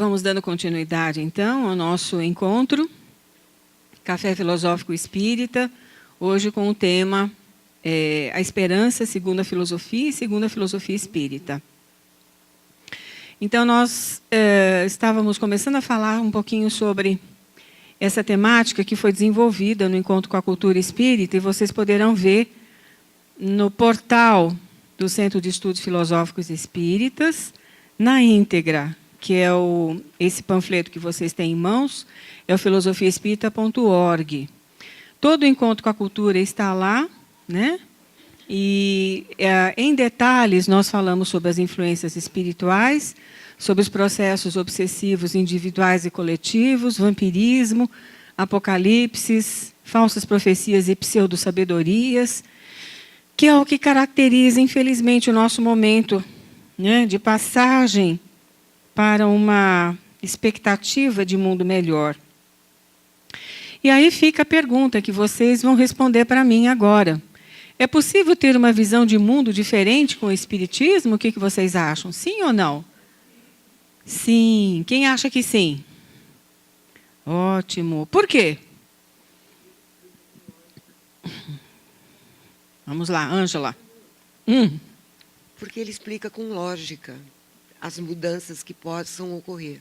Vamos dando continuidade, então, ao nosso encontro, Café Filosófico Espírita, hoje com o tema A Esperança segundo a Filosofia e segundo a Filosofia Espírita. Então, nós estávamos começando a falar um pouquinho sobre essa temática que foi desenvolvida no Encontro com a Cultura Espírita, e vocês poderão ver no portal do Centro de Estudos Filosóficos Espíritas, na íntegra, que é esse panfleto que vocês têm em mãos, é o filosofiaespírita.org. Todo o Encontro com a Cultura está lá, né? E, em detalhes, nós falamos sobre as influências espirituais, sobre os processos obsessivos individuais e coletivos, vampirismo, apocalipses, falsas profecias e pseudo-sabedorias, que é o que caracteriza, infelizmente, o nosso momento, né, de passagem para uma expectativa de mundo melhor. E aí fica a pergunta que vocês vão responder para mim agora. É possível ter uma visão de mundo diferente com o Espiritismo? O que vocês acham? Sim ou não? Sim. Quem acha que sim? Ótimo. Por quê? Vamos lá, Ângela. Porque ele explica com lógica as mudanças que possam ocorrer.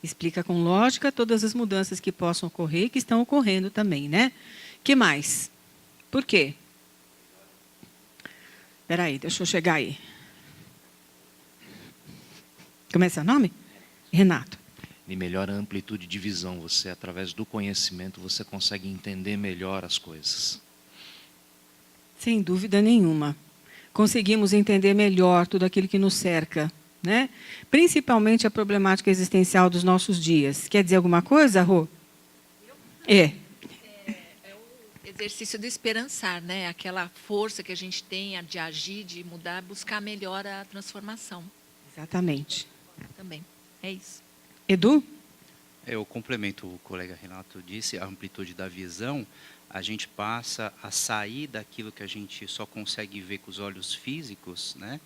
Explica com lógica todas as mudanças que possam ocorrer e que estão ocorrendo também, né? Que mais? Por quê? Espera aí, deixa eu chegar aí. Como é seu nome? Renato. E melhora a amplitude de visão. Você, através do conhecimento, você consegue entender melhor as coisas. Sem dúvida nenhuma. Conseguimos entender melhor tudo aquilo que nos cerca, né? Principalmente a problemática existencial dos nossos dias. Quer dizer alguma coisa, Rô? É o exercício do esperançar, né? Aquela força que a gente tem de agir, de mudar, buscar melhor a transformação. Exatamente. Também, é isso. Edu? Eu complemento o que o colega Renato disse, a amplitude da visão, a gente passa a sair daquilo que a gente só consegue ver com os olhos físicos, né?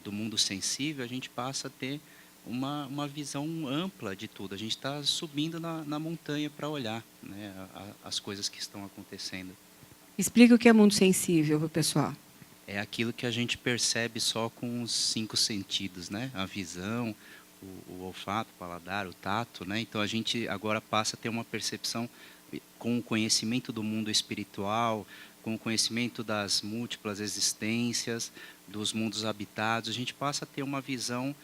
Do mundo sensível, a gente passa a ter uma visão ampla de tudo. A gente está subindo na montanha para olhar, né, as coisas que estão acontecendo. Explica o que é mundo sensível para o pessoal. É aquilo que a gente percebe só com os 5 sentidos, né? A visão, o olfato, o paladar, o tato, né? Então a gente agora passa a ter uma percepção com o conhecimento do mundo espiritual, com o conhecimento das múltiplas existências, dos mundos habitados, a gente passa a ter uma visão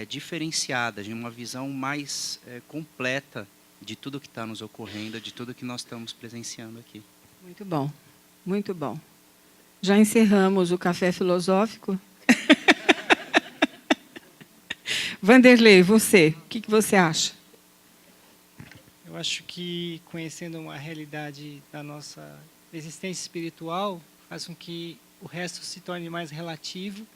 diferenciada, uma visão mais completa de tudo que está nos ocorrendo, de tudo que nós estamos presenciando aqui. Muito bom, muito bom. Já encerramos o Café Filosófico. Vanderlei, você, o que você acha? Eu acho que conhecendo a realidade da nossa existência espiritual faz com que o resto se torne mais relativo,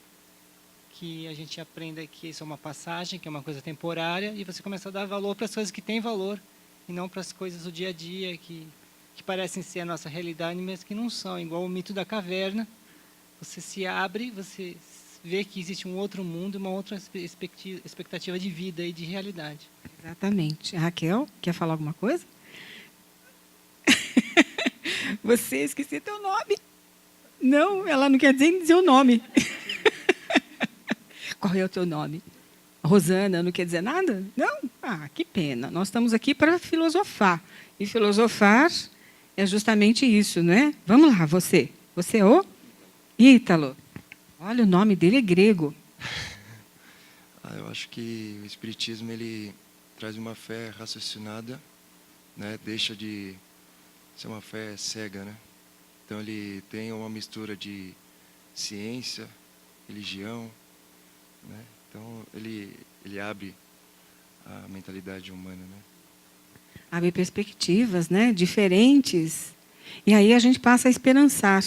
que a gente aprenda que isso é uma passagem, que é uma coisa temporária, e você começa a dar valor para as coisas que têm valor, e não para as coisas do dia a dia, que parecem ser a nossa realidade, mas que não são. Igual o mito da caverna, você se abre, você vê que existe um outro mundo, uma outra expectativa de vida e de realidade. Exatamente. A Raquel, quer falar alguma coisa? Você esqueci teu nome. Não, ela não quer dizer o nome. Qual é o teu nome? Rosana, não quer dizer nada? Não? Ah, que pena. Nós estamos aqui para filosofar. E filosofar é justamente isso, não é? Vamos lá, você. Você é o Ítalo. Olha, o nome dele é grego. Eu acho que o Espiritismo ele traz uma fé raciocinada, né? Deixa de ser uma fé cega, né? Então ele tem uma mistura de ciência, religião, né? Então ele abre a mentalidade humana, né? Abre perspectivas, né? Diferentes. E aí a gente passa a esperançar.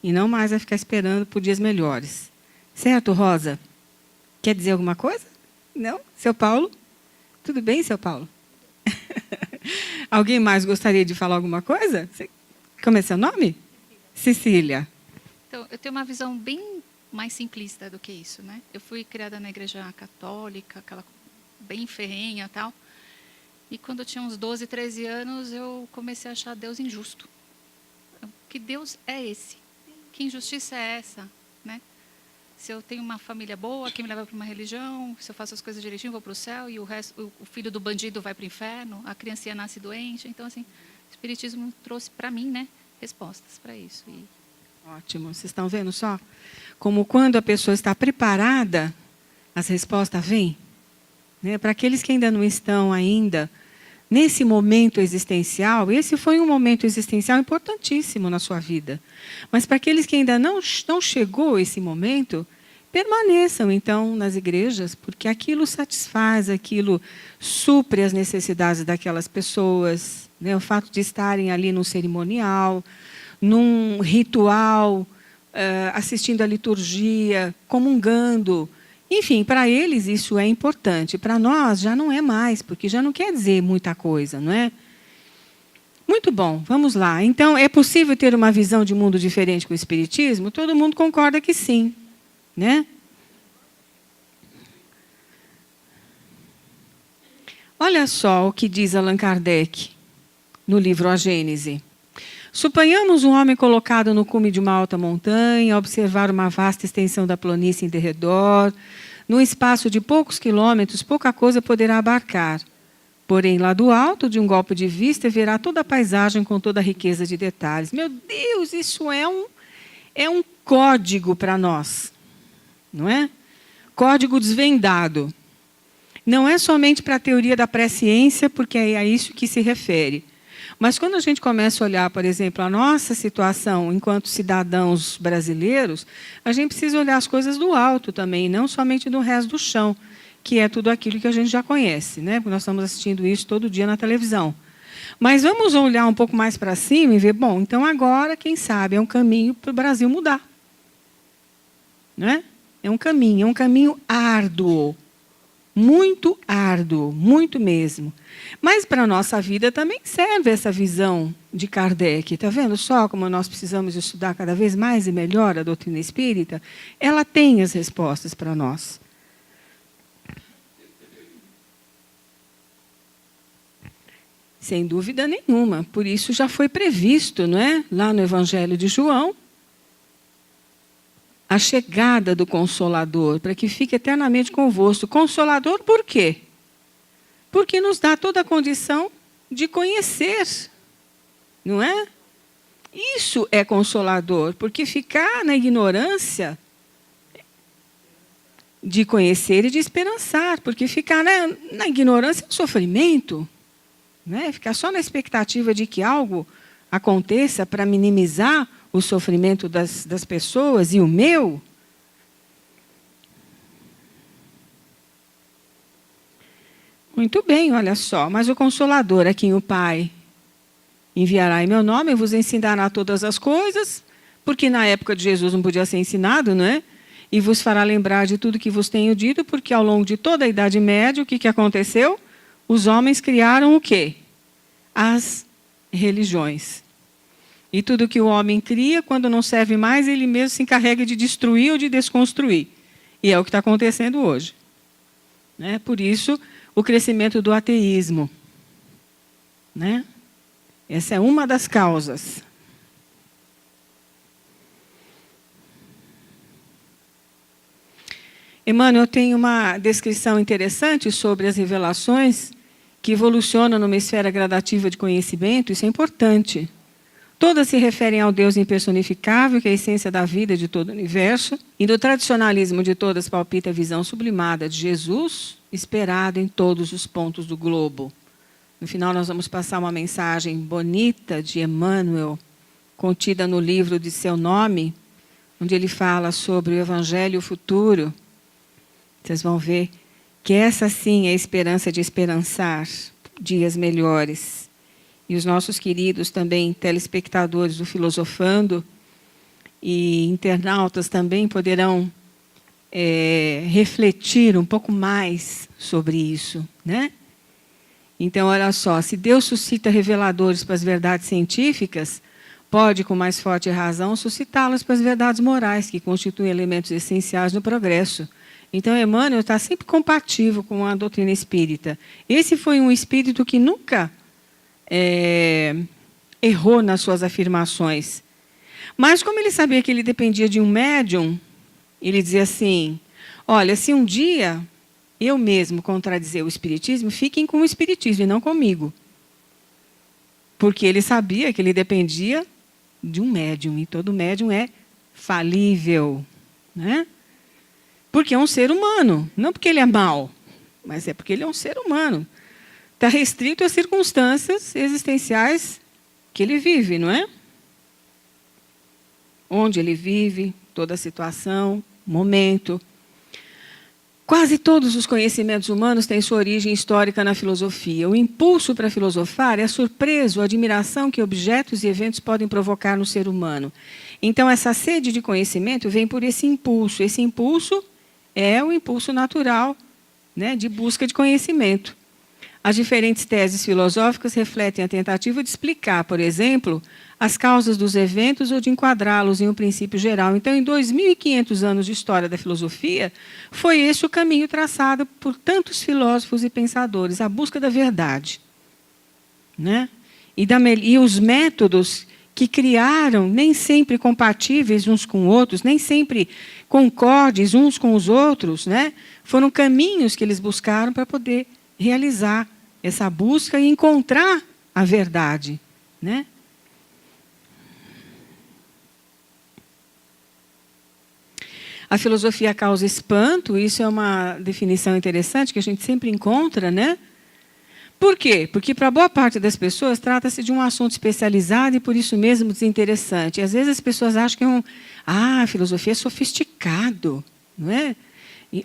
E não mais a ficar esperando por dias melhores. Certo, Rosa? Quer dizer alguma coisa? Não? Seu Paulo? Tudo bem, seu Paulo? Alguém mais gostaria de falar alguma coisa? Como é seu nome? Cecília. Então, eu tenho uma visão bem mais simplista do que isso, né? Eu fui criada na igreja católica, aquela bem ferrenha e tal. E quando eu tinha uns 12, 13 anos, eu comecei a achar Deus injusto. Que Deus é esse? Que injustiça é essa? Né? Se eu tenho uma família boa, quem me leva para uma religião, se eu faço as coisas direitinho, vou para o céu, e o filho do bandido vai para o inferno, a criancinha nasce doente. Então, assim, o Espiritismo trouxe para mim, né, respostas para isso. Ótimo. Vocês estão vendo só? Como quando a pessoa está preparada, as respostas vêm. Né? Para aqueles que ainda não estão ainda nesse momento existencial, esse foi um momento existencial importantíssimo na sua vida. Mas para aqueles que ainda não chegou esse momento, permaneçam então nas igrejas, porque aquilo satisfaz, aquilo supre as necessidades daquelas pessoas. Né? O fato de estarem ali num cerimonial, num ritual, assistindo à liturgia, comungando. Enfim, para eles isso é importante. Para nós já não é mais, porque já não quer dizer muita coisa, não é? Muito bom, vamos lá. Então, é possível ter uma visão de mundo diferente com o Espiritismo? Todo mundo concorda que sim, né? Olha só o que diz Allan Kardec no livro A Gênese. Suponhamos um homem colocado no cume de uma alta montanha, observar uma vasta extensão da planície em derredor. Num espaço de poucos quilômetros, pouca coisa poderá abarcar. Porém, lá do alto, de um golpe de vista, verá toda a paisagem com toda a riqueza de detalhes. Meu Deus, isso é um código para nós, não é? Código desvendado. Não é somente para a teoria da presciência, porque é a isso que se refere. Mas quando a gente começa a olhar, por exemplo, a nossa situação enquanto cidadãos brasileiros, a gente precisa olhar as coisas do alto também, não somente do resto do chão, que é tudo aquilo que a gente já conhece, né? Porque nós estamos assistindo isso todo dia na televisão. Mas vamos olhar um pouco mais para cima e ver, bom, então agora, quem sabe, é um caminho para o Brasil mudar. Não é? É um caminho árduo. Muito árduo, muito mesmo. Mas para a nossa vida também serve essa visão de Kardec. Está vendo só como nós precisamos estudar cada vez mais e melhor a doutrina espírita? Ela tem as respostas para nós. Sem dúvida nenhuma. Por isso já foi previsto, não é? Lá no Evangelho de João, a chegada do Consolador, para que fique eternamente convosco. Consolador por quê? Porque nos dá toda a condição de conhecer, não é? Isso é consolador, porque ficar na ignorância de conhecer e de esperançar, porque ficar na ignorância é um sofrimento, né? Ficar só na expectativa de que algo aconteça para minimizar o sofrimento das pessoas e o meu. Muito bem, olha só. Mas o Consolador, a quem o Pai enviará em meu nome, vos ensinará todas as coisas, porque na época de Jesus não podia ser ensinado, não é? E vos fará lembrar de tudo que vos tenho dito, porque ao longo de toda a Idade Média, o que aconteceu? Os homens criaram o quê? As religiões. E tudo que o homem cria, quando não serve mais, ele mesmo se encarrega de destruir ou de desconstruir. E é o que está acontecendo hoje. Né? Por isso, o crescimento do ateísmo. Né? Essa é uma das causas. Emmanuel tem uma descrição interessante sobre as revelações que evolucionam numa esfera gradativa de conhecimento. Isso é importante. Todas se referem ao Deus impersonificável, que é a essência da vida de todo o universo, e do tradicionalismo de todas palpita a visão sublimada de Jesus, esperado em todos os pontos do globo. No final, nós vamos passar uma mensagem bonita de Emmanuel, contida no livro de seu nome, onde ele fala sobre o Evangelho futuro. Vocês vão ver que essa sim é a esperança de esperançar dias melhores. E os nossos queridos também telespectadores do Filosofando e internautas também poderão refletir um pouco mais sobre isso, né? Então, olha só, se Deus suscita reveladores para as verdades científicas, pode, com mais forte razão, suscitá-las para as verdades morais, que constituem elementos essenciais no progresso. Então, Emmanuel está sempre compatível com a doutrina espírita. Esse foi um espírito que nunca errou nas suas afirmações. Mas, como ele sabia que ele dependia de um médium, ele dizia assim, olha, se um dia eu mesmo contradizer o espiritismo, fiquem com o espiritismo e não comigo. Porque ele sabia que ele dependia de um médium, e todo médium é falível, né? Porque é um ser humano, não porque ele é mau, mas é porque ele é um ser humano. Está restrito às circunstâncias existenciais que ele vive, não é? Onde ele vive, toda a situação, momento. Quase todos os conhecimentos humanos têm sua origem histórica na filosofia. O impulso para filosofar é a surpresa, a admiração que objetos e eventos podem provocar no ser humano. Então, essa sede de conhecimento vem por esse impulso. Esse impulso é o impulso natural, né, de busca de conhecimento. As diferentes teses filosóficas refletem a tentativa de explicar, por exemplo, as causas dos eventos ou de enquadrá-los em um princípio geral. Então, em 2.500 anos de história da filosofia, foi esse o caminho traçado por tantos filósofos e pensadores, a busca da verdade, né? E os métodos que criaram, nem sempre compatíveis uns com outros, nem sempre concordes uns com os outros, né? Foram caminhos que eles buscaram para poder realizar essa busca e encontrar a verdade, né? A filosofia causa espanto, isso é uma definição interessante que a gente sempre encontra, né? Por quê? Porque para boa parte das pessoas trata-se de um assunto especializado e por isso mesmo desinteressante. E às vezes as pessoas acham que a filosofia é sofisticado, não é? E,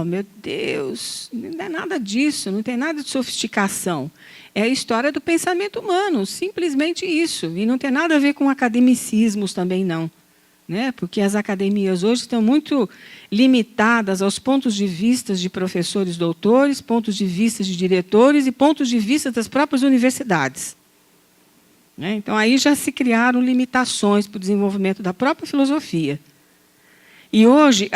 meu Deus, não é nada disso, não tem nada de sofisticação. É a história do pensamento humano, simplesmente isso. E não tem nada a ver com academicismos também, não. Né? Porque as academias hoje estão muito limitadas aos pontos de vista de professores doutores, pontos de vista de diretores e pontos de vista das próprias universidades. Né? Então, aí já se criaram limitações para o desenvolvimento da própria filosofia. E hoje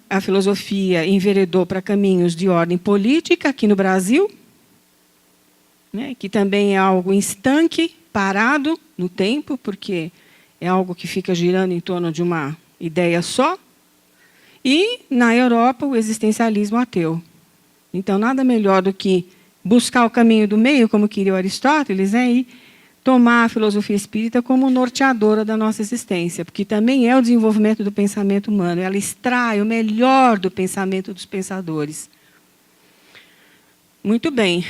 a filosofia enveredou para caminhos de ordem política aqui no Brasil, né? Que também é algo estanque, parado no tempo, porque é algo que fica girando em torno de uma ideia só. E, na Europa, o existencialismo ateu. Então, nada melhor do que buscar o caminho do meio, como queria o Aristóteles, né, e tomar a filosofia espírita como norteadora da nossa existência, porque também é o desenvolvimento do pensamento humano. Ela extrai o melhor do pensamento dos pensadores. Muito bem.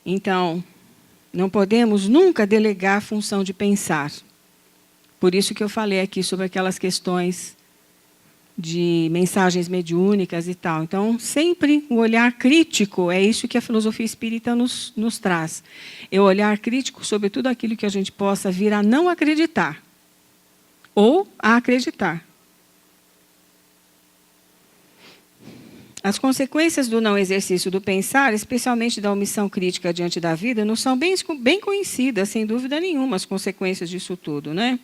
Então, não podemos nunca delegar a função de pensar. Por isso que eu falei aqui sobre aquelas questões de mensagens mediúnicas e tal. Então, sempre o olhar crítico, é isso que a filosofia espírita nos traz. É o olhar crítico sobre tudo aquilo que a gente possa vir a não acreditar. Ou a acreditar. As consequências do não exercício do pensar, especialmente da omissão crítica diante da vida, não são bem conhecidas, sem dúvida nenhuma, as consequências disso tudo, né?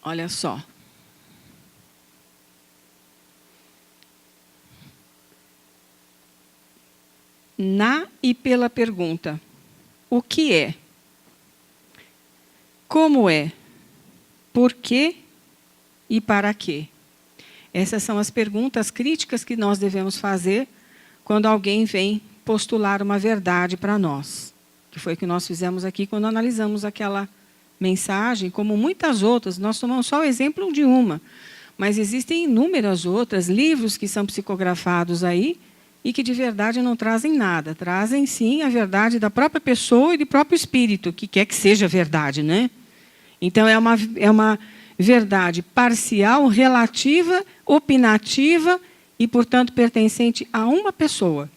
Olha só. Na e pela pergunta: o que é? Como é? Por quê? E para quê? Essas são as perguntas críticas que nós devemos fazer quando alguém vem postular uma verdade para nós. Que foi o que nós fizemos aqui quando analisamos aquela mensagem, como muitas outras. Nós tomamos só o exemplo de uma, mas existem inúmeras outras, livros que são psicografados aí e que de verdade não trazem nada. Trazem, sim, a verdade da própria pessoa e do próprio espírito, que quer que seja verdade, né? Então, é uma verdade parcial, relativa, opinativa e, portanto, pertencente a uma pessoa.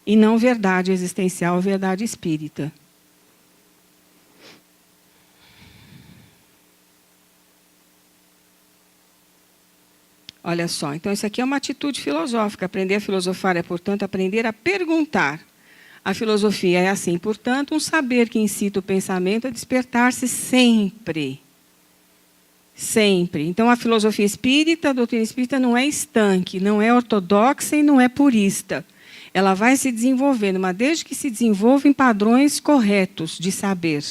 E não verdade existencial, verdade espírita. Olha só, então isso aqui é uma atitude filosófica. Aprender a filosofar é, portanto, aprender a perguntar. A filosofia é, assim, portanto, um saber que incita o pensamento a despertar-se sempre. Sempre. Então, a filosofia espírita, a doutrina espírita não é estanque, não é ortodoxa e não é purista. Ela vai se desenvolvendo, mas desde que se desenvolva em padrões corretos de saber,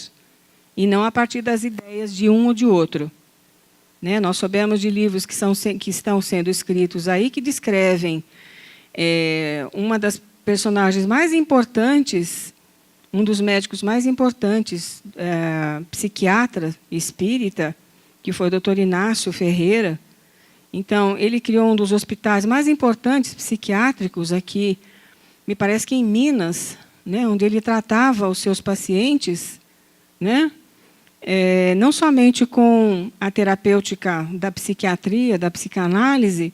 e não a partir das ideias de um ou de outro. Né? Nós soubemos de livros que estão sendo escritos aí que descrevem uma das personagens mais importantes, um dos médicos mais importantes, psiquiatra espírita, que foi o Dr. Inácio Ferreira. Então, ele criou um dos hospitais mais importantes psiquiátricos aqui, me parece que em Minas, né, onde ele tratava os seus pacientes, né, não somente com a terapêutica da psiquiatria, da psicanálise,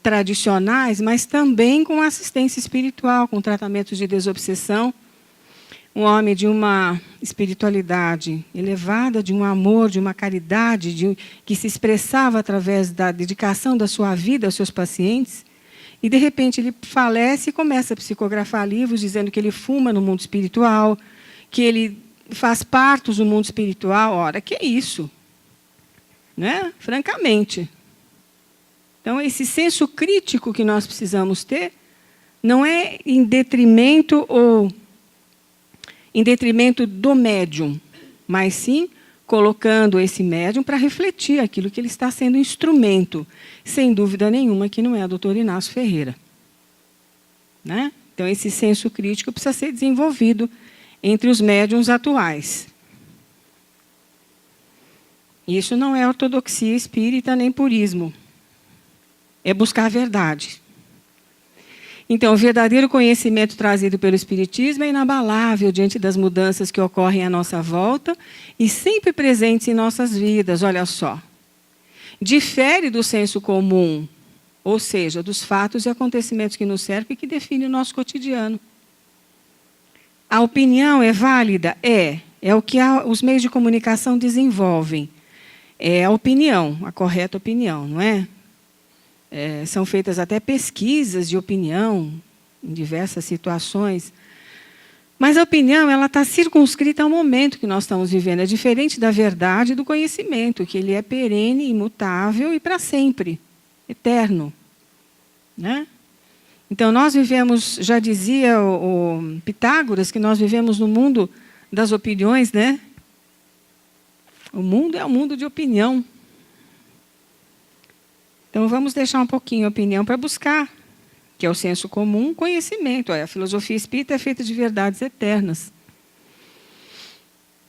tradicionais, mas também com assistência espiritual, com tratamentos de desobsessão. Um homem de uma espiritualidade elevada, de um amor, de uma caridade, que se expressava através da dedicação da sua vida aos seus pacientes. E, de repente, ele falece e começa a psicografar livros dizendo que ele fuma no mundo espiritual, que ele faz partos no mundo espiritual. Ora, que é isso? Né? Francamente. Então, esse senso crítico que nós precisamos ter não é em detrimento do médium, mas sim colocando esse médium para refletir aquilo que ele está sendo instrumento, sem dúvida nenhuma que não é o doutor Inácio Ferreira. Né? Então, esse senso crítico precisa ser desenvolvido entre os médiuns atuais. Isso não é ortodoxia espírita nem purismo. É buscar a verdade. Então, o verdadeiro conhecimento trazido pelo Espiritismo é inabalável diante das mudanças que ocorrem à nossa volta e sempre presentes em nossas vidas, olha só. Difere do senso comum, ou seja, dos fatos e acontecimentos que nos cercam e que definem o nosso cotidiano. A opinião é válida? É o que os meios de comunicação desenvolvem. É a opinião, a correta opinião, não é? São feitas até pesquisas de opinião em diversas situações. Mas a opinião está circunscrita ao momento que nós estamos vivendo. É diferente da verdade e do conhecimento, que ele é perene, imutável e para sempre, eterno. Né? Então, nós vivemos, já dizia o Pitágoras, que nós vivemos no mundo das opiniões, né? O mundo é um mundo de opinião. Então, vamos deixar um pouquinho a opinião para buscar, que é o senso comum, conhecimento. A filosofia espírita é feita de verdades eternas.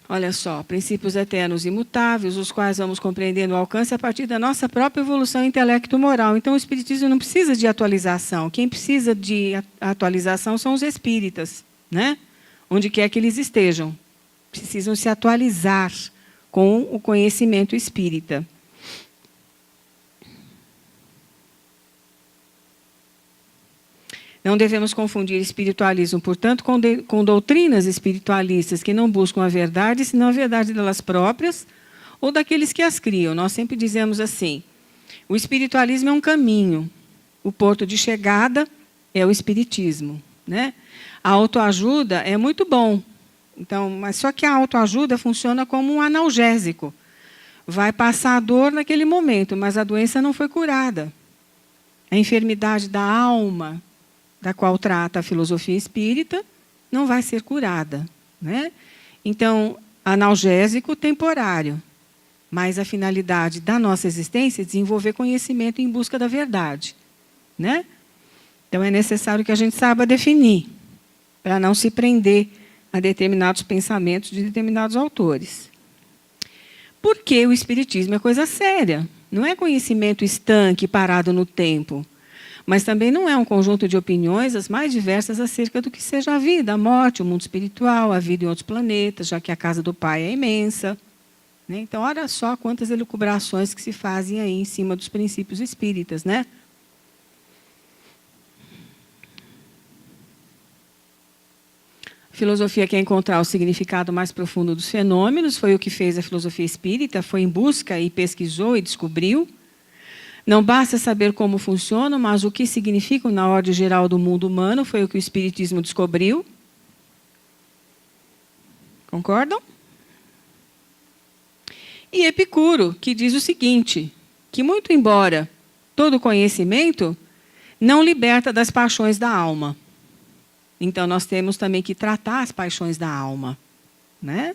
Olha só, princípios eternos e imutáveis, os quais vamos compreendendo o alcance a partir da nossa própria evolução intelecto-moral. Então, o espiritismo não precisa de atualização. Quem precisa de atualização são os espíritas, né? Onde quer que eles estejam. Precisam se atualizar com o conhecimento espírita. Não devemos confundir espiritualismo, portanto, com doutrinas espiritualistas que não buscam a verdade, senão a verdade delas próprias ou daqueles que as criam. Nós sempre dizemos assim, o espiritualismo é um caminho, o porto de chegada é o espiritismo. Né? A autoajuda é muito bom, então, mas só que a autoajuda funciona como um analgésico. Vai passar a dor naquele momento, mas a doença não foi curada. A enfermidade da alma, da qual trata a filosofia espírita, não vai ser curada. Né? Então, analgésico temporário, mas a finalidade da nossa existência é desenvolver conhecimento em busca da verdade. Né? Então, é necessário que a gente saiba definir, para não se prender a determinados pensamentos de determinados autores. Porque o espiritismo é coisa séria, não é conhecimento estanque, parado no tempo. Mas também não é um conjunto de opiniões as mais diversas acerca do que seja a vida, a morte, o mundo espiritual, a vida em outros planetas, já que a casa do Pai é imensa. Né? Então, olha só quantas elucubrações que se fazem aí em cima dos princípios espíritas. Né? A filosofia quer encontrar o significado mais profundo dos fenômenos, foi o que fez a filosofia espírita, foi em busca e pesquisou e descobriu. Não basta saber como funcionam, mas o que significam na ordem geral do mundo humano, foi o que o espiritismo descobriu. Concordam? E Epicuro, que diz o seguinte, que muito embora todo conhecimento não liberta das paixões da alma. Então, nós temos também que tratar as paixões da alma, né?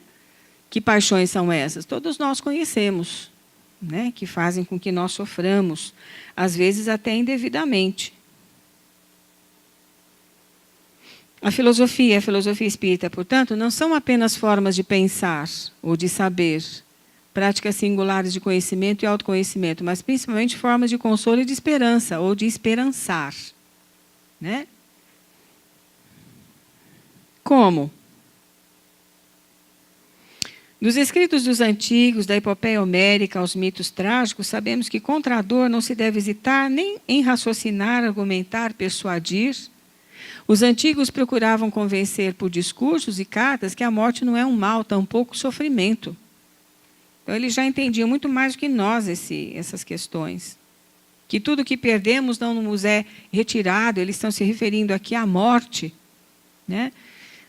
Que paixões são essas? Todos nós conhecemos, né? Que fazem com que nós soframos, às vezes até indevidamente. A filosofia e a filosofia espírita, portanto, não são apenas formas de pensar ou de saber, práticas singulares de conhecimento e autoconhecimento, mas principalmente formas de consolo e de esperança, ou de esperançar, né? Como? Dos escritos dos antigos, da epopeia homérica aos mitos trágicos, sabemos que contra a dor não se deve hesitar nem em raciocinar, argumentar, persuadir. Os antigos procuravam convencer por discursos e cartas que a morte não é um mal, tampouco sofrimento. Então, eles já entendiam muito mais do que nós essas questões. Que tudo que perdemos não nos é retirado, eles estão se referindo aqui à morte, né?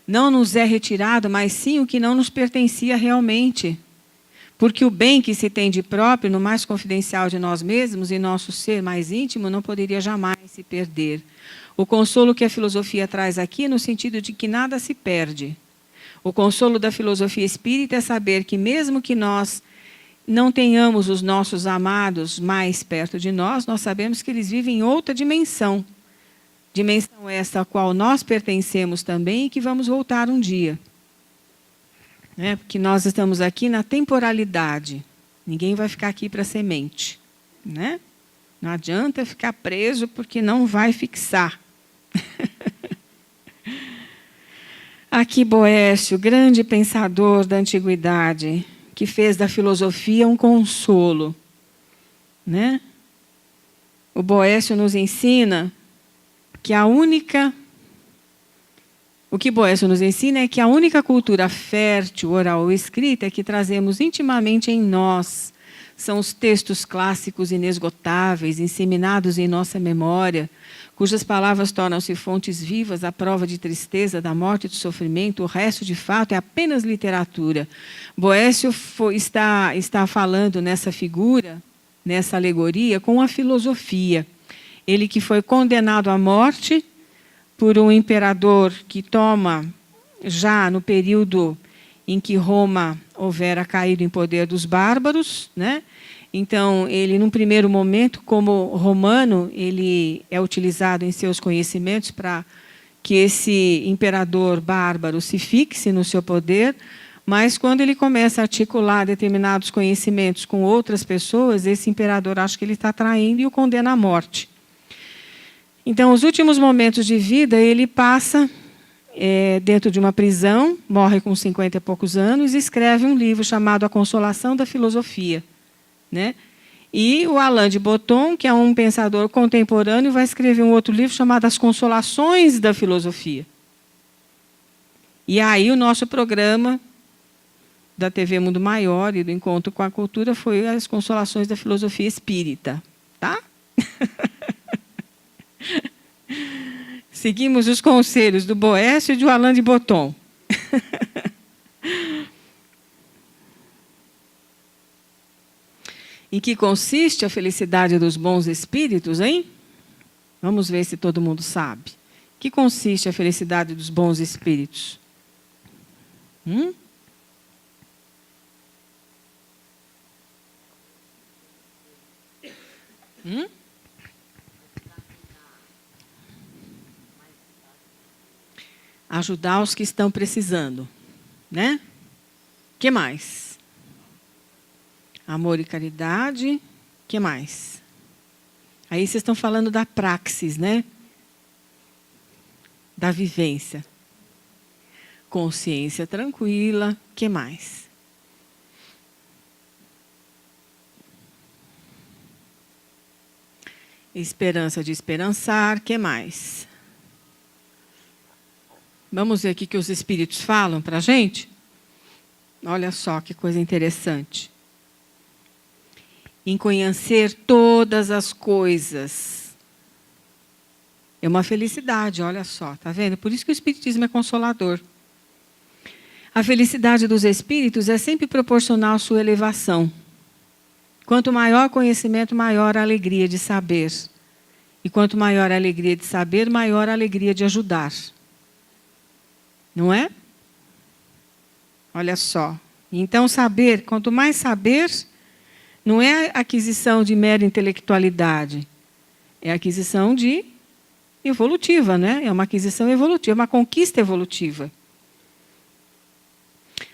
Não nos é retirado, mas sim o que não nos pertencia realmente. Porque o bem que se tem de próprio, no mais confidencial de nós mesmos e nosso ser mais íntimo, não poderia jamais se perder. O consolo que a filosofia traz aqui, no sentido de que nada se perde. O consolo da filosofia espírita é saber que mesmo que nós não tenhamos os nossos amados mais perto de nós, nós sabemos que eles vivem em outra dimensão. Dimensão essa a qual nós pertencemos também e que vamos voltar um dia. Né? Porque nós estamos aqui na temporalidade. Ninguém vai ficar aqui para semente. Né? Não adianta ficar preso porque não vai fixar. Aqui Boécio, grande pensador da antiguidade, que fez da filosofia um consolo. Né? O Boécio nos ensina que o que Boécio nos ensina é que a única cultura fértil, oral ou escrita que trazemos intimamente em nós são os textos clássicos inesgotáveis, inseminados em nossa memória, cujas palavras tornam-se fontes vivas à prova de tristeza, da morte e do sofrimento. O resto, de fato, é apenas literatura. Boécio está falando nessa figura, nessa alegoria, com a filosofia. Ele que foi condenado à morte por um imperador que toma, já no período em que Roma houvera caído em poder dos bárbaros, né? Então, ele, num primeiro momento, como romano, ele é utilizado em seus conhecimentos para que esse imperador bárbaro se fixe no seu poder, mas quando ele começa a articular determinados conhecimentos com outras pessoas, esse imperador acha que ele está traindo e o condena à morte. Então, os últimos momentos de vida, ele passa dentro de uma prisão, morre com 50 e poucos anos, e escreve um livro chamado A Consolação da Filosofia. Né? E o Alain de Botton, que é um pensador contemporâneo, vai escrever um outro livro chamado As Consolações da Filosofia. E aí o nosso programa da TV Mundo Maior e do Encontro com a Cultura foi As Consolações da Filosofia Espírita. Tá? Seguimos os conselhos do Boécio e do Alain de Botton. Em que consiste a felicidade dos bons espíritos, hein? Vamos ver se todo mundo sabe. Em que consiste a felicidade dos bons espíritos? Ajudar os que estão precisando, né? Que mais? Amor e caridade. Que mais? Aí vocês estão falando da praxis, né? Da vivência. Consciência tranquila. Que mais? Esperança de esperançar. Que mais? Vamos ver o que os espíritos falam para a gente? Olha só que coisa interessante. Em conhecer todas as coisas. É uma felicidade, olha só, tá vendo? Por isso que o espiritismo é consolador. A felicidade dos espíritos é sempre proporcional à sua elevação. Quanto maior conhecimento, maior a alegria de saber. E quanto maior a alegria de saber, maior a alegria de ajudar. Não é? Olha só. Então, saber, quanto mais saber, não é aquisição de mera intelectualidade, é aquisição de evolutiva, né? É uma aquisição evolutiva, uma conquista evolutiva.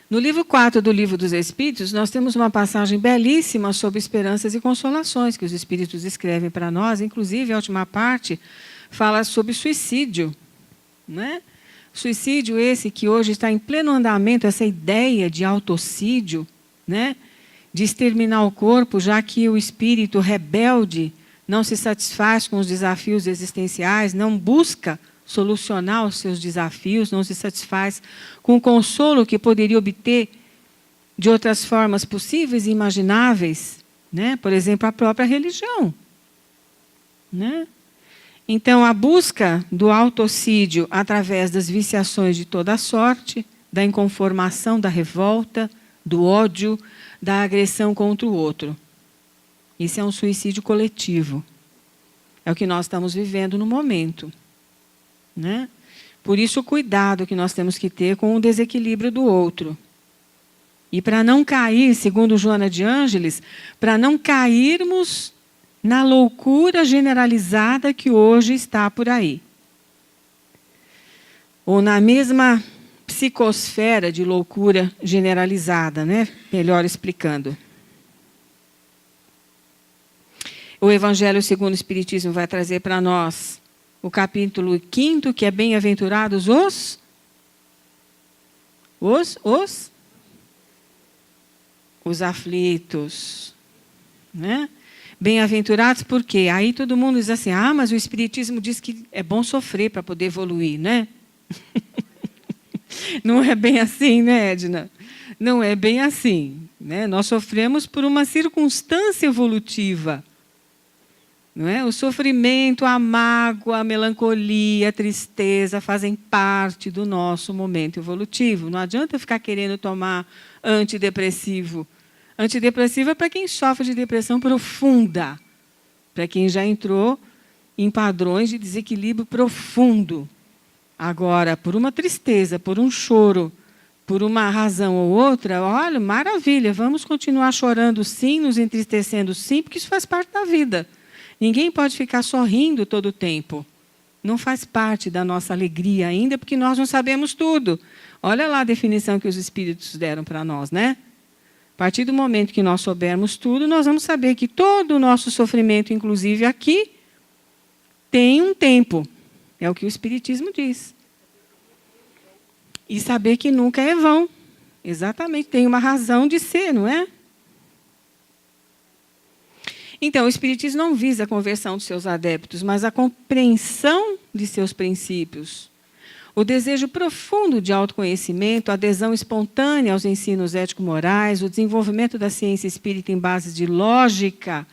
No livro 4 do Livro dos Espíritos, nós temos uma passagem belíssima sobre esperanças e consolações, que os Espíritos escrevem para nós, inclusive a última parte fala sobre suicídio, né? Suicídio esse que hoje está em pleno andamento, essa ideia de autocídio, né? De exterminar o corpo, já que o espírito rebelde não se satisfaz com os desafios existenciais, não busca solucionar os seus desafios, não se satisfaz com o consolo que poderia obter de outras formas possíveis e imagináveis, né? Por exemplo, a própria religião, né? Então, a busca do autocídio através das viciações de toda a sorte, da inconformação, da revolta, do ódio, da agressão contra o outro. Isso é um suicídio coletivo. É o que nós estamos vivendo no momento, né? Por isso, o cuidado que nós temos que ter com o desequilíbrio do outro. E para não cair, segundo Joana de Ângeles, para não cairmos na loucura generalizada que hoje está por aí. Ou na mesma psicosfera de loucura generalizada, né? Melhor explicando. O Evangelho segundo o Espiritismo vai trazer para nós o capítulo 5º, que é bem-aventurados os aflitos, né? Bem-aventurados por quê? Aí todo mundo diz assim, ah, mas o Espiritismo diz que é bom sofrer para poder evoluir, né? Não é bem assim, né, Edna? Não é bem assim, né? Nós sofremos por uma circunstância evolutiva. Não é? O sofrimento, a mágoa, a melancolia, a tristeza fazem parte do nosso momento evolutivo. Não adianta ficar querendo tomar antidepressivo. Antidepressivo é para quem sofre de depressão profunda, para quem já entrou em padrões de desequilíbrio profundo. Agora, por uma tristeza, por um choro, por uma razão ou outra, olha, maravilha, vamos continuar chorando sim, nos entristecendo sim, porque isso faz parte da vida. Ninguém pode ficar sorrindo todo o tempo. Não faz parte da nossa alegria ainda, porque nós não sabemos tudo. Olha lá a definição que os Espíritos deram para nós, né? A partir do momento que nós soubermos tudo, nós vamos saber que todo o nosso sofrimento, inclusive aqui, tem um tempo. É o que o Espiritismo diz. E saber que nunca é vão. Exatamente, tem uma razão de ser, não é? Então, o Espiritismo não visa a conversão dos seus adeptos, mas a compreensão de seus princípios. O desejo profundo de autoconhecimento, a adesão espontânea aos ensinos ético-morais, o desenvolvimento da ciência espírita em bases de lógica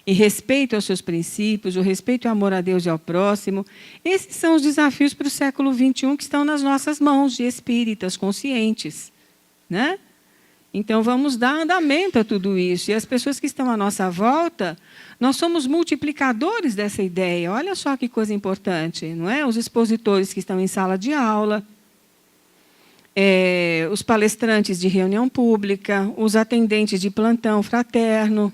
e respeito aos seus princípios, o respeito e o amor a Deus e ao próximo. Esses são os desafios para o século XXI que estão nas nossas mãos, de espíritas conscientes, né? Então, vamos dar andamento a tudo isso. E as pessoas que estão à nossa volta, nós somos multiplicadores dessa ideia. Olha só que coisa importante, não é? Os expositores que estão em sala de aula, os palestrantes de reunião pública, os atendentes de plantão fraterno,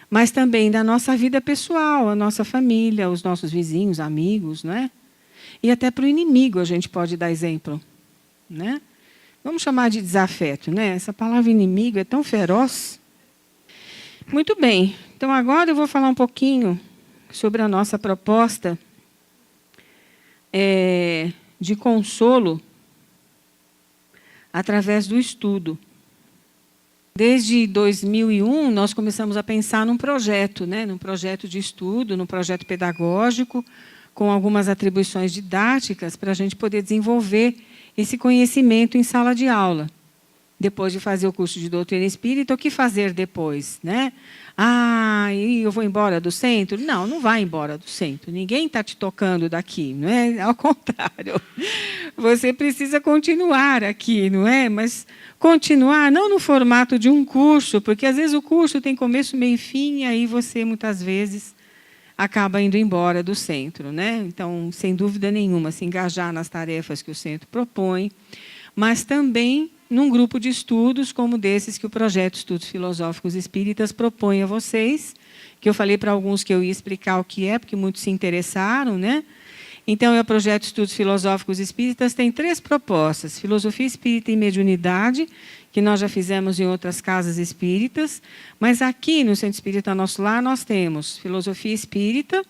mas também da nossa vida pessoal, a nossa família, os nossos vizinhos, amigos, não é? E até para o inimigo a gente pode dar exemplo, né? Vamos chamar de desafeto, né? Essa palavra inimigo é tão feroz. Muito bem. Então, agora eu vou falar um pouquinho sobre a nossa proposta de consolo através do estudo. Desde 2001, nós começamos a pensar num projeto, né? Num projeto de estudo, num projeto pedagógico, com algumas atribuições didáticas, para a gente poder desenvolver esse conhecimento em sala de aula, depois de fazer o curso de doutrina espírita, o que fazer depois, né? Ah, e eu vou embora do centro? Não, não vai embora do centro. Ninguém está te tocando daqui, não é? Ao contrário. Você precisa continuar aqui, não é? Mas continuar não no formato de um curso, porque às vezes o curso tem começo, meio e fim, e aí você muitas vezes acaba indo embora do centro, né? Então, sem dúvida nenhuma, se engajar nas tarefas que o centro propõe, mas também num grupo de estudos como desses que o Projeto Estudos Filosóficos Espíritas propõe a vocês, que eu falei para alguns que eu ia explicar o que é, porque muitos se interessaram, né? Então, o Projeto Estudos Filosóficos Espíritas tem 3 propostas: filosofia espírita e mediunidade, que nós já fizemos em outras casas espíritas, mas aqui no Centro Espírita Nosso Lar nós temos filosofia espírita,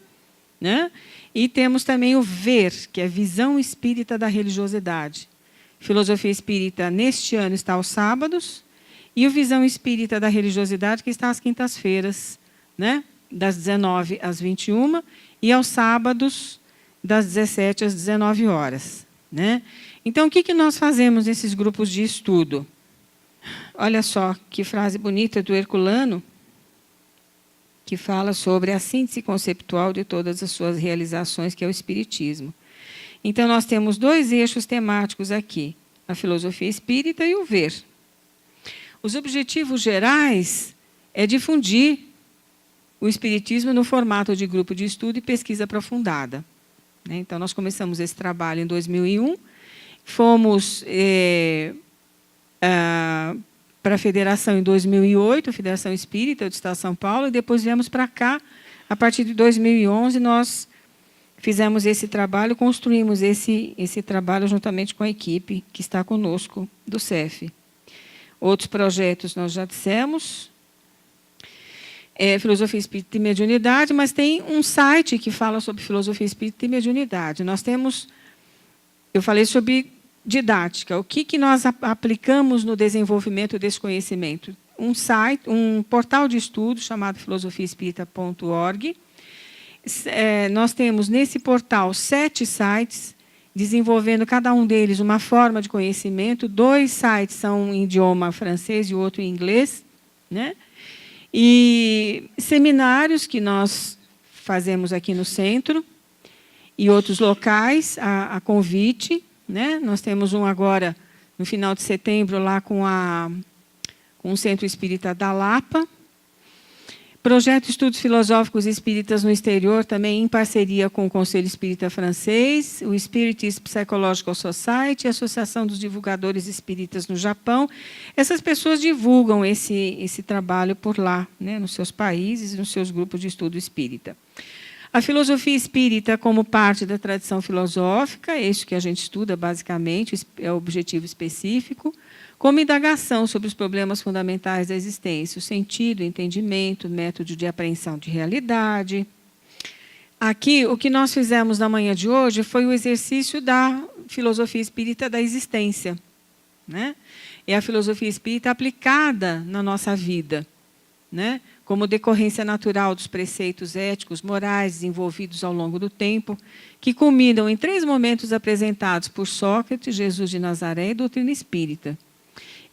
né? E temos também o VER, que é visão espírita da religiosidade. Filosofia espírita, neste ano, está aos sábados, e o Visão Espírita da Religiosidade, que está às quintas-feiras, né? Das 19 às 21, e aos sábados, das 17 às 19 horas. Né? Então, o que nós fazemos nesses grupos de estudo? Olha só que frase bonita do Herculano, que fala sobre a síntese conceptual de todas as suas realizações, que é o Espiritismo. Então, nós temos 2 eixos temáticos aqui, a filosofia espírita e o VER. Os objetivos gerais é difundir o Espiritismo no formato de grupo de estudo e pesquisa aprofundada. Então, nós começamos esse trabalho em 2001, fomos para a Federação em 2008, a Federação Espírita do Estado de São Paulo, e depois viemos para cá. A partir de 2011, nós fizemos esse trabalho, construímos esse trabalho juntamente com a equipe que está conosco do CEF. Outros projetos nós já dissemos, filosofia espírita e mediunidade, mas tem um site que fala sobre filosofia espírita e mediunidade. Nós temos, eu falei sobre didática, o que nós aplicamos no desenvolvimento desse conhecimento. Um site, um portal de estudo chamado filosofiaespírita.org. Nós temos nesse portal 7 sites, desenvolvendo cada um deles uma forma de conhecimento. 2 sites são em idioma francês e o outro em inglês, né? E seminários que nós fazemos aqui no centro e outros locais, a convite, né? Nós temos um agora, no final de setembro, lá com o Centro Espírita da Lapa. Projeto Estudos Filosóficos Espíritas no Exterior, também em parceria com o Conselho Espírita Francês, o Spiritist Psychological Society, a Associação dos Divulgadores Espíritas no Japão. Essas pessoas divulgam esse trabalho por lá, né, nos seus países, nos seus grupos de estudo espírita. A filosofia espírita como parte da tradição filosófica, é isso que a gente estuda basicamente, é o objetivo específico, como indagação sobre os problemas fundamentais da existência, o sentido, o entendimento, o método de apreensão de realidade. Aqui, o que nós fizemos na manhã de hoje foi o exercício da filosofia espírita da existência, né? É a filosofia espírita aplicada na nossa vida, né? Como decorrência natural dos preceitos éticos, morais, desenvolvidos ao longo do tempo, que culminam em 3 momentos apresentados por Sócrates, Jesus de Nazaré e doutrina espírita,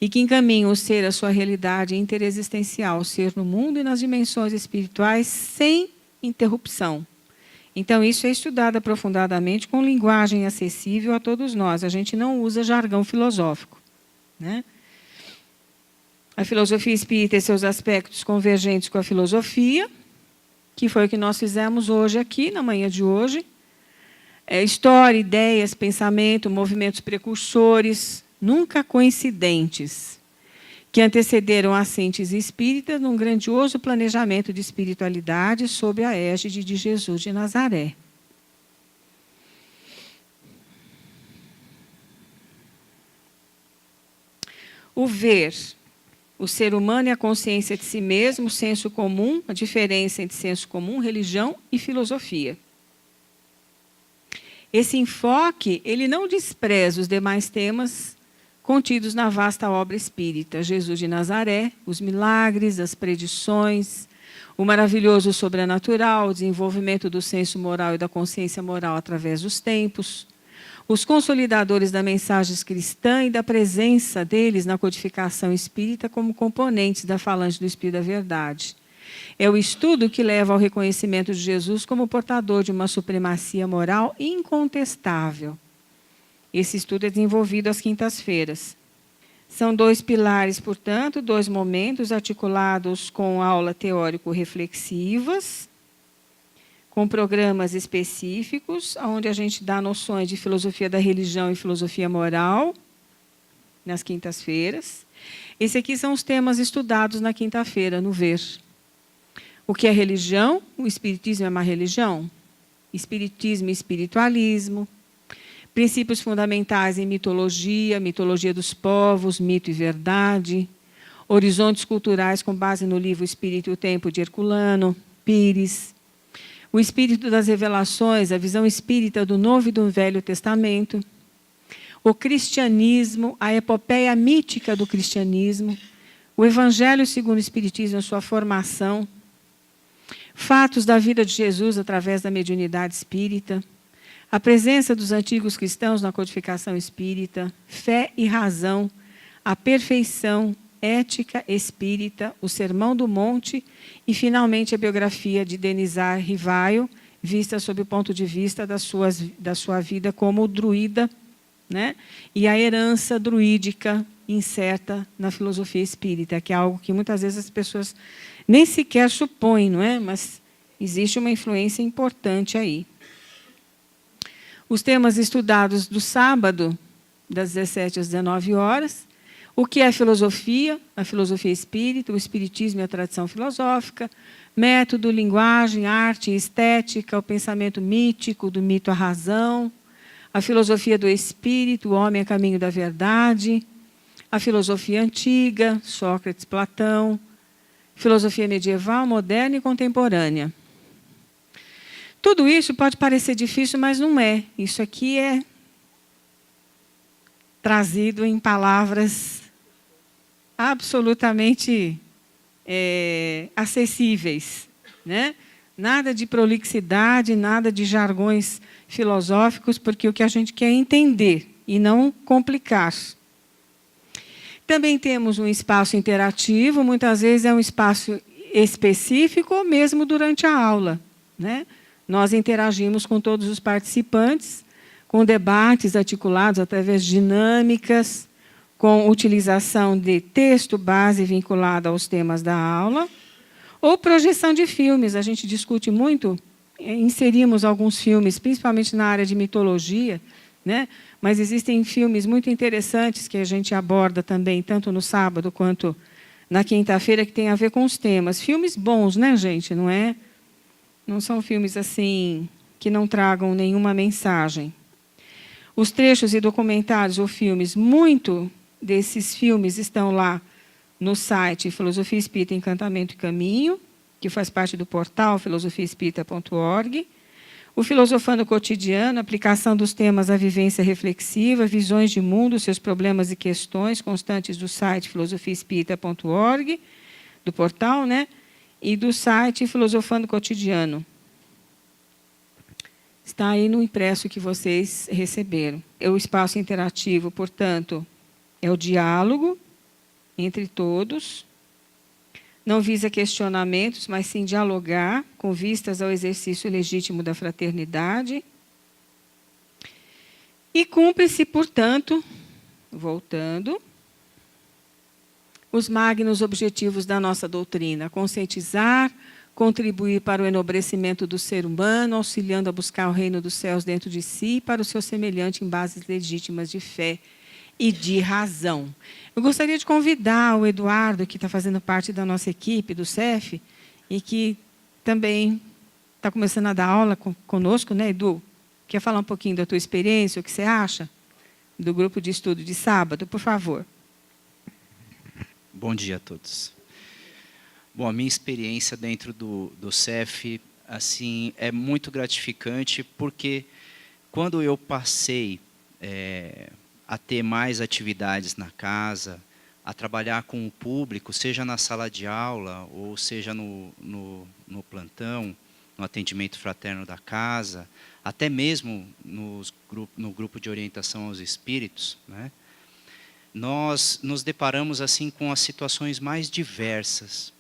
e que encaminham o ser à sua realidade interexistencial, o ser no mundo e nas dimensões espirituais, sem interrupção. Então, isso é estudado aprofundadamente com linguagem acessível a todos nós. A gente não usa jargão filosófico, né? A filosofia espírita e seus aspectos convergentes com a filosofia, que foi o que nós fizemos hoje aqui, na manhã de hoje. História, ideias, pensamento, movimentos precursores, nunca coincidentes, que antecederam a síntese espírita num grandioso planejamento de espiritualidade sob a égide de Jesus de Nazaré. O ver, o ser humano e a consciência de si mesmo, o senso comum, a diferença entre senso comum, religião e filosofia. Esse enfoque, ele não despreza os demais temas contidos na vasta obra espírita. Jesus de Nazaré, os milagres, as predições, o maravilhoso sobrenatural, o desenvolvimento do senso moral e da consciência moral através dos tempos, os consolidadores da mensagem cristã e da presença deles na codificação espírita como componentes da falange do Espírito da Verdade. É o estudo que leva ao reconhecimento de Jesus como portador de uma supremacia moral incontestável. Esse estudo é desenvolvido às quintas-feiras. São 2 pilares, portanto, 2 momentos articulados com aula teórico-reflexivas, com programas específicos, onde a gente dá noções de filosofia da religião e filosofia moral, nas quintas-feiras. Esses aqui são os temas estudados na quinta-feira, no VER. O que é religião? O espiritismo é uma religião? Espiritismo e espiritualismo. Princípios fundamentais em mitologia, mitologia dos povos, mito e verdade. Horizontes culturais com base no livro Espírito e o Tempo, de Herculano, Pires. O espírito das revelações, a visão espírita do Novo e do Velho Testamento. O cristianismo, a epopeia mítica do cristianismo. O Evangelho segundo o Espiritismo, a sua formação. Fatos da vida de Jesus através da mediunidade espírita. A presença dos antigos cristãos na codificação espírita. Fé e razão. A perfeição, ética espírita, o Sermão do Monte e, finalmente, a biografia de Denizar Rivaio, vista sob o ponto de vista da sua vida como druida, né? E a herança druídica incerta na filosofia espírita, que é algo que muitas vezes as pessoas nem sequer supõem, não é? Mas existe uma influência importante aí. Os temas estudados do sábado, das 17 às 19 horas, o que é filosofia? A filosofia espírita, o espiritismo e a tradição filosófica, método, linguagem, arte e estética, o pensamento mítico, do mito à razão, a filosofia do espírito, o homem a caminho da verdade, a filosofia antiga, Sócrates, Platão, filosofia medieval, moderna e contemporânea. Tudo isso pode parecer difícil, mas não é. Isso aqui é trazido em palavras absolutamente acessíveis, né? Nada de prolixidade, nada de jargões filosóficos, porque o que a gente quer é entender e não complicar. Também temos um espaço interativo, muitas vezes é um espaço específico ou mesmo durante a aula, né? Nós interagimos com todos os participantes, com debates articulados através de dinâmicas, com utilização de texto base vinculado aos temas da aula, ou projeção de filmes. A gente discute muito, inserimos alguns filmes, principalmente na área de mitologia, né? Mas existem filmes muito interessantes que a gente aborda também, tanto no sábado quanto na quinta-feira, que tem a ver com os temas. Filmes bons, né, gente? Não são filmes assim que não tragam nenhuma mensagem. Os trechos e documentários ou filmes, muito desses filmes estão lá no site Filosofia Espírita, Encantamento e Caminho, que faz parte do portal filosofiaespírita.org. O Filosofando Cotidiano, aplicação dos temas à vivência reflexiva, visões de mundo, seus problemas e questões, constantes do site filosofiaespírita.org, do portal, né? E do site Filosofando Cotidiano. Está aí no impresso que vocês receberam. O espaço interativo, portanto, é o diálogo entre todos. Não visa questionamentos, mas sim dialogar, com vistas ao exercício legítimo da fraternidade. E cumpre-se, portanto, voltando, os magnos objetivos da nossa doutrina: conscientizar, contribuir para o enobrecimento do ser humano, auxiliando a buscar o reino dos céus dentro de si e para o seu semelhante em bases legítimas de fé e de razão. Eu gostaria de convidar o Eduardo, que está fazendo parte da nossa equipe, do CEF, e que também está começando a dar aula conosco, né, Edu? Quer falar um pouquinho da tua experiência, o que você acha do grupo de estudo de sábado, por favor? Bom dia a todos. Bom, a minha experiência dentro do CEF assim, é muito gratificante, porque quando eu passei a ter mais atividades na casa, a trabalhar com o público, seja na sala de aula ou seja no plantão, no atendimento fraterno da casa, até mesmo no grupo de orientação aos espíritos, né? Nós nos deparamos assim com as situações mais diversas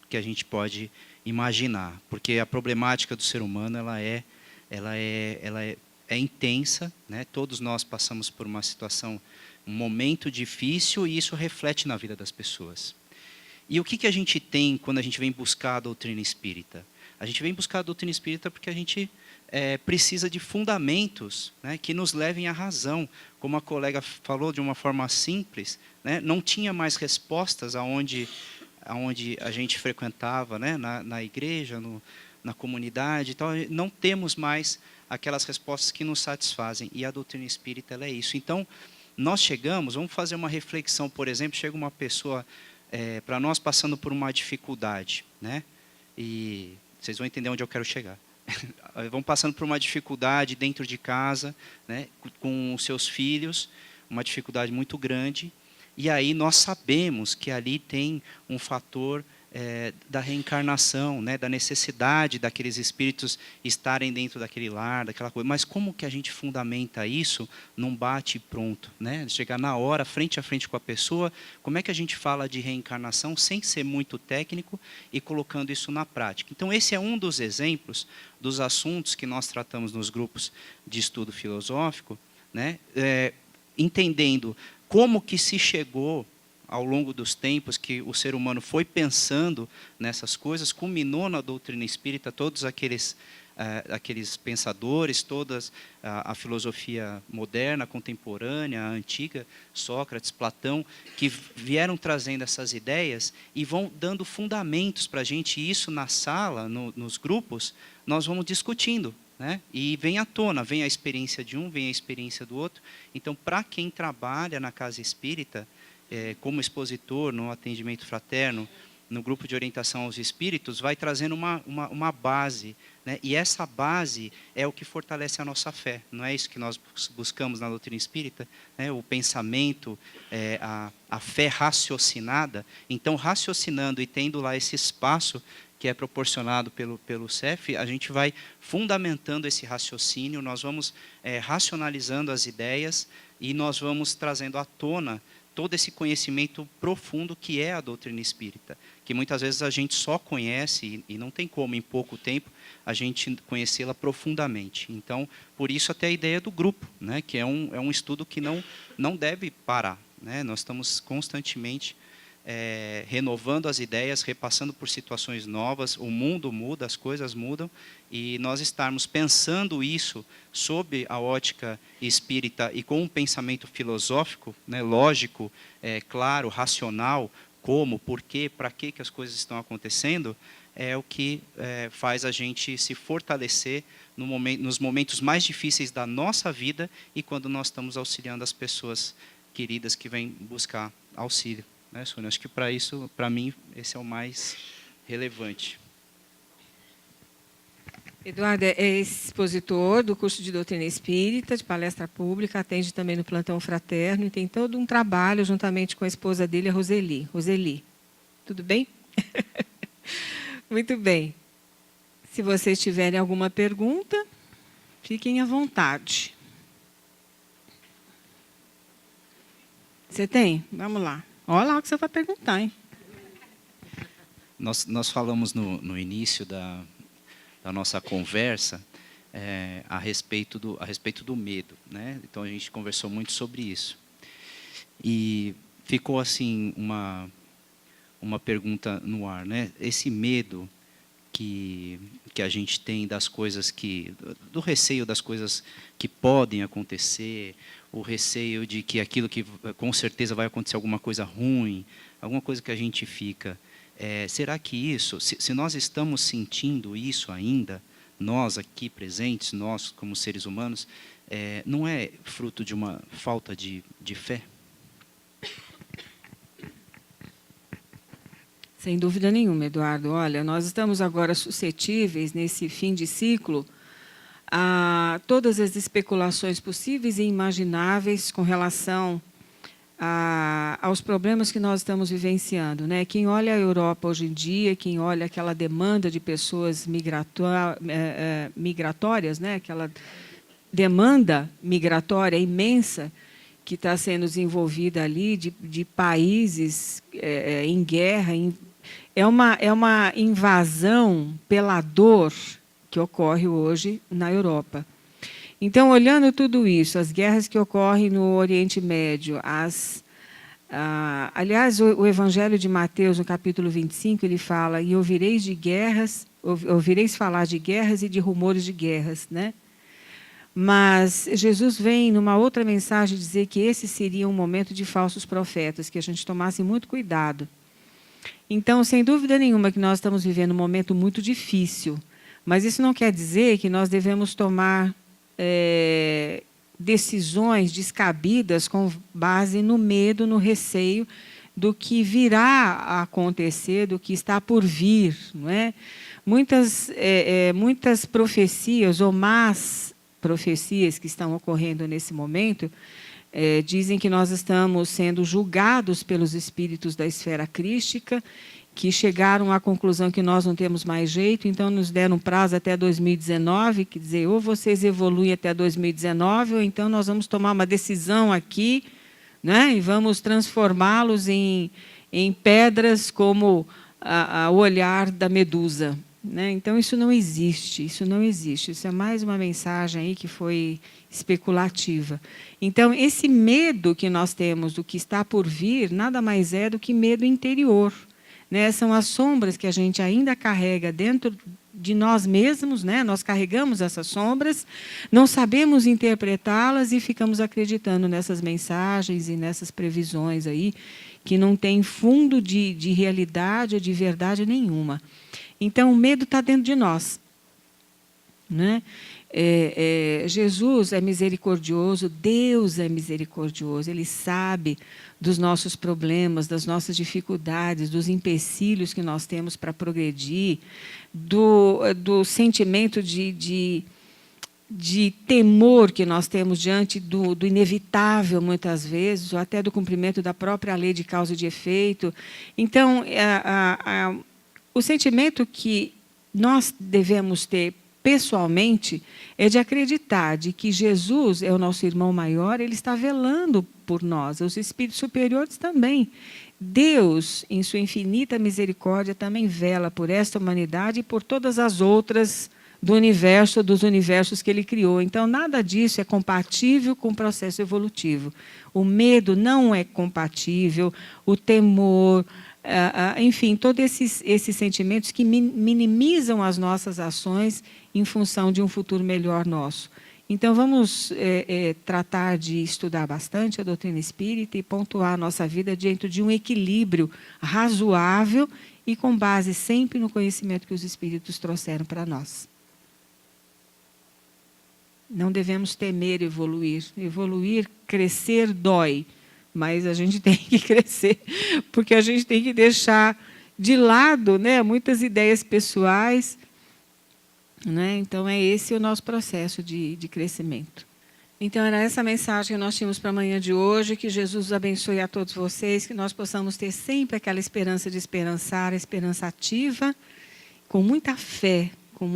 que a gente pode imaginar, porque a problemática do ser humano ela é intensa, né? Todos nós passamos por uma situação, um momento difícil, e isso reflete na vida das pessoas. E o que a gente tem quando a gente vem buscar a doutrina espírita? A gente vem buscar a doutrina espírita porque a gente precisa de fundamentos, né, que nos levem à razão. Como a colega falou de uma forma simples, né, não tinha mais respostas aonde a gente frequentava, né, na igreja, na comunidade e tal. Não temos mais aquelas respostas que nos satisfazem, e a doutrina espírita ela é isso. Então, nós chegamos, vamos fazer uma reflexão, por exemplo, chega uma pessoa para nós passando por uma dificuldade, né? E vocês vão entender onde eu quero chegar. Vão passando por uma dificuldade dentro de casa, né, com os seus filhos, uma dificuldade muito grande, e aí nós sabemos que ali tem um fator da reencarnação, né, da necessidade daqueles espíritos estarem dentro daquele lar, daquela coisa. Mas como que a gente fundamenta isso num bate e pronto, né? Chegar na hora, frente a frente com a pessoa, como é que a gente fala de reencarnação sem ser muito técnico e colocando isso na prática? Então, esse é um dos exemplos dos assuntos que nós tratamos nos grupos de estudo filosófico, né? Entendendo como que se chegou ao longo dos tempos, que o ser humano foi pensando nessas coisas, culminou na doutrina espírita, todos aqueles pensadores, toda a filosofia moderna, contemporânea, a antiga, Sócrates, Platão, que vieram trazendo essas ideias e vão dando fundamentos para a gente. E isso na sala, nos grupos, nós vamos discutindo, né? E vem à tona, vem a experiência de um, vem a experiência do outro. Então, para quem trabalha na casa espírita, como expositor, no atendimento fraterno, no grupo de orientação aos espíritos, vai trazendo uma base, né? E essa base é o que fortalece a nossa fé. Não é isso que nós buscamos na doutrina espírita, né? O pensamento, a fé raciocinada. Então, raciocinando e tendo lá esse espaço que é proporcionado pelo CEF, a gente vai fundamentando esse raciocínio, nós vamos racionalizando as ideias e nós vamos trazendo à tona todo esse conhecimento profundo que é a doutrina espírita, que muitas vezes a gente só conhece, e não tem como, em pouco tempo, a gente conhecê-la profundamente. Então, por isso até a ideia do grupo, né, que é um estudo que não deve parar, né? Nós estamos constantemente renovando as ideias, repassando por situações novas, o mundo muda, as coisas mudam, e nós estarmos pensando isso sob a ótica espírita e com um pensamento filosófico, né, lógico, claro, racional, como, por quê, para que as coisas estão acontecendo, é o que faz a gente se fortalecer nos momentos mais difíceis da nossa vida e quando nós estamos auxiliando as pessoas queridas que vêm buscar auxílio. Né, Sônia? Acho que para mim, esse é o mais relevante. Eduardo é expositor do curso de doutrina espírita, de palestra pública, atende também no plantão fraterno e tem todo um trabalho juntamente com a esposa dele, a Roseli. Roseli, tudo bem? Muito bem. Se vocês tiverem alguma pergunta, fiquem à vontade. Você tem? Vamos lá. Olha lá o que você vai perguntar, hein? Nós falamos no início da nossa conversa a respeito do medo, né? Então a gente conversou muito sobre isso. E ficou assim uma pergunta no ar, né? Esse medo que a gente tem das coisas do receio das coisas que podem acontecer, o receio de que aquilo que com certeza vai acontecer alguma coisa ruim, alguma coisa que a gente fica. Será que isso, se nós estamos sentindo isso ainda, nós aqui presentes, nós como seres humanos, não é fruto de uma falta de fé? Sem dúvida nenhuma, Eduardo. Olha, nós estamos agora suscetíveis, nesse fim de ciclo, a todas as especulações possíveis e imagináveis com relação aos problemas que nós estamos vivenciando, né? Quem olha a Europa hoje em dia, quem olha aquela demanda de pessoas migratórias, né? Aquela demanda migratória imensa que está sendo desenvolvida ali, de países em guerra, é uma invasão pela dor que ocorre hoje na Europa. Então, olhando tudo isso, as guerras que ocorrem no Oriente Médio, aliás, o Evangelho de Mateus, no capítulo 25, ele fala: e ouvireis falar de guerras e de rumores de guerras, né? Mas Jesus vem, numa outra mensagem, dizer que esse seria um momento de falsos profetas, que a gente tomasse muito cuidado. Então, sem dúvida nenhuma que nós estamos vivendo um momento muito difícil, mas isso não quer dizer que nós devemos tomar decisões descabidas com base no medo, no receio do que virá a acontecer, do que está por vir, não é? Muitas profecias ou más profecias que estão ocorrendo nesse momento dizem que nós estamos sendo julgados pelos espíritos da esfera crística, que chegaram à conclusão que nós não temos mais jeito, então nos deram um prazo até 2019, quer dizer, ou vocês evoluem até 2019, ou então nós vamos tomar uma decisão aqui, né, e vamos transformá-los em pedras como o olhar da Medusa, né? Então, isso não existe, isso não existe. Isso é mais uma mensagem aí que foi especulativa. Então, esse medo que nós temos do que está por vir, nada mais é do que medo interior, né? São as sombras que a gente ainda carrega dentro de nós mesmos, né? Nós carregamos essas sombras, não sabemos interpretá-las e ficamos acreditando nessas mensagens e nessas previsões aí, que não tem fundo de realidade ou de verdade nenhuma. Então, o medo está dentro de nós, né? Jesus é misericordioso, Deus é misericordioso, Ele sabe dos nossos problemas, das nossas dificuldades, dos empecilhos que nós temos para progredir, do sentimento de temor que nós temos diante do inevitável, muitas vezes, ou até do cumprimento da própria lei de causa e de efeito. Então, o sentimento que nós devemos ter pessoalmente é de acreditar de que Jesus é o nosso irmão maior, Ele está velando por nós, os espíritos superiores também. Deus, em sua infinita misericórdia, também vela por esta humanidade e por todas as outras do universo, dos universos que Ele criou. Então, nada disso é compatível com o processo evolutivo. O medo não é compatível, o temor, enfim, todos esses sentimentos que minimizam as nossas ações em função de um futuro melhor nosso. Então, vamos tratar de estudar bastante a doutrina espírita e pontuar a nossa vida dentro de um equilíbrio razoável e com base sempre no conhecimento que os espíritos trouxeram para nós. Não devemos temer evoluir. Evoluir, crescer, dói. Mas a gente tem que crescer, porque a gente tem que deixar de lado, né, muitas ideias pessoais, né? Então, é esse o nosso processo de crescimento. Então, era essa mensagem que nós tínhamos para a manhã de hoje, que Jesus abençoe a todos vocês, que nós possamos ter sempre aquela esperança de esperançar, a esperança ativa, com muita fé, com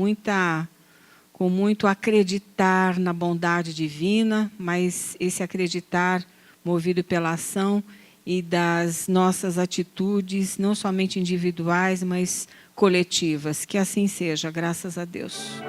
muito acreditar na bondade divina, mas esse acreditar movido pela ação e das nossas atitudes, não somente individuais, mas coletivas. Que assim seja, graças a Deus.